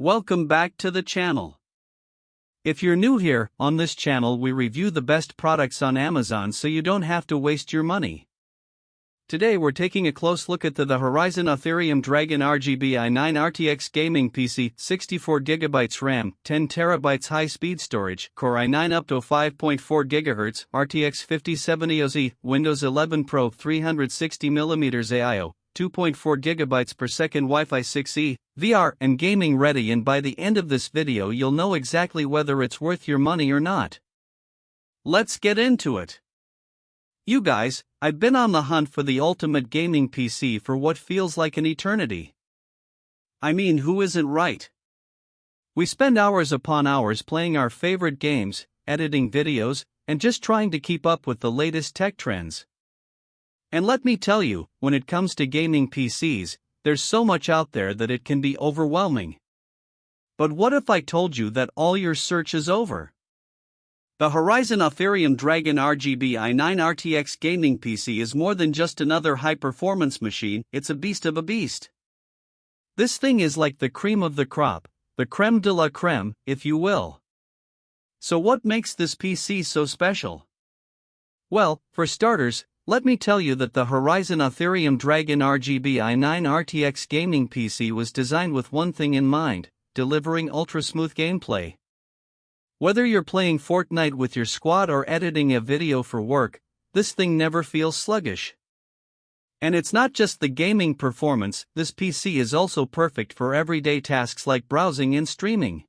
Welcome back to the channel. If you're new here, on this channel we review the best products on Amazon so you don't have to waste your money. Today we're taking a close look at the Autherium Dragon RGB i9 RTX gaming PC, 64GB RAM, 10TB high-speed storage, Core i9 up to 5.4 GHz, RTX 5070 OZ, Windows 11 Pro 360mm AIO, 2.4 GB per second Wi-Fi 6E, VR and gaming ready, and by the end of this video you'll know exactly whether it's worth your money or not. Let's get into it. You guys, I've been on the hunt for the ultimate gaming PC for what feels like an eternity. I mean, who isn't right? We spend hours upon hours playing our favorite games, editing videos, and just trying to keep up with the latest tech trends. And let me tell you, when it comes to gaming PCs, there's so much out there that it can be overwhelming. But what if I told you that all your search is over? The Autherium Dragon RGB i9 RTX gaming PC is more than just another high-performance machine, it's a beast of a beast. This thing is like the cream of the crop, the creme de la creme, if you will. So what makes this PC so special? Well, for starters, let me tell you that the Autherium Dragon RGB i9 RTX gaming PC was designed with one thing in mind: delivering ultra-smooth gameplay. Whether you're playing Fortnite with your squad or editing a video for work, this thing never feels sluggish. And it's not just the gaming performance, this PC is also perfect for everyday tasks like browsing and streaming.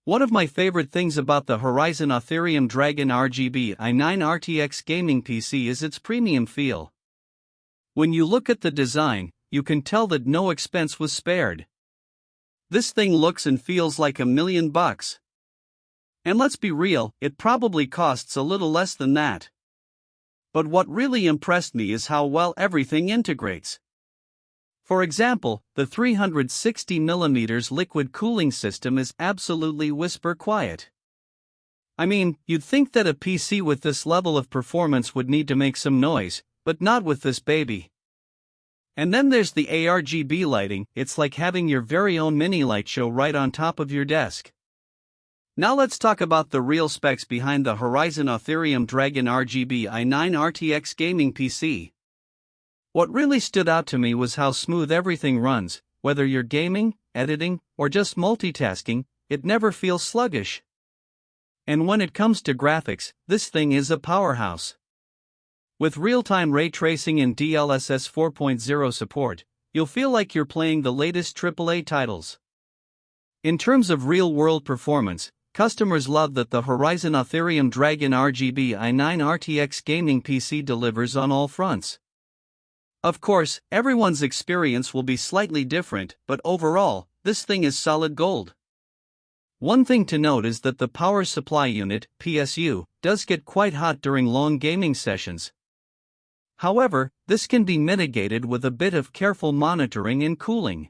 One of my favorite things about the Autherium Dragon RGB i9 RTX gaming PC is its premium feel. When you look at the design, you can tell that no expense was spared. This thing looks and feels like $1 million. And let's be real, it probably costs a little less than that. But what really impressed me is how well everything integrates. For example, the 360mm liquid cooling system is absolutely whisper quiet. I mean, you'd think that a PC with this level of performance would need to make some noise, but not with this baby. And then there's the ARGB lighting, it's like having your very own mini light show right on top of your desk. Now let's talk about the real specs behind the Autherium Dragon RGB i9 RTX gaming PC. What really stood out to me was how smooth everything runs. Whether you're gaming, editing, or just multitasking, it never feels sluggish. And when it comes to graphics, this thing is a powerhouse. With real-time ray tracing and DLSS 4.0 support, you'll feel like you're playing the latest AAA titles. In terms of real-world performance, customers love that the Autherium Dragon RGB i9 RTX gaming PC delivers on all fronts. Of course, everyone's experience will be slightly different, but overall, this thing is solid gold. One thing to note is that the power supply unit, PSU, does get quite hot during long gaming sessions. However, this can be mitigated with a bit of careful monitoring and cooling.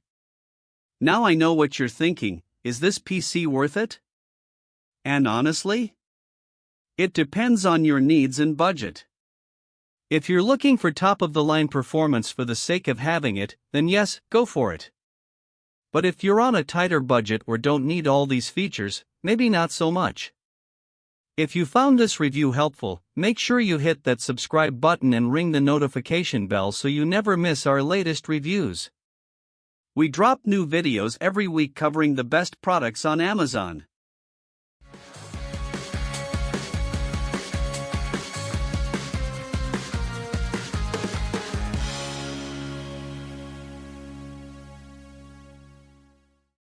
Now I know what you're thinking: is this PC worth it? And honestly, it depends on your needs and budget. If you're looking for top-of-the-line performance for the sake of having it, then yes, go for it. But if you're on a tighter budget or don't need all these features, maybe not so much. If you found this review helpful, make sure you hit that subscribe button and ring the notification bell so you never miss our latest reviews. We drop new videos every week covering the best products on Amazon.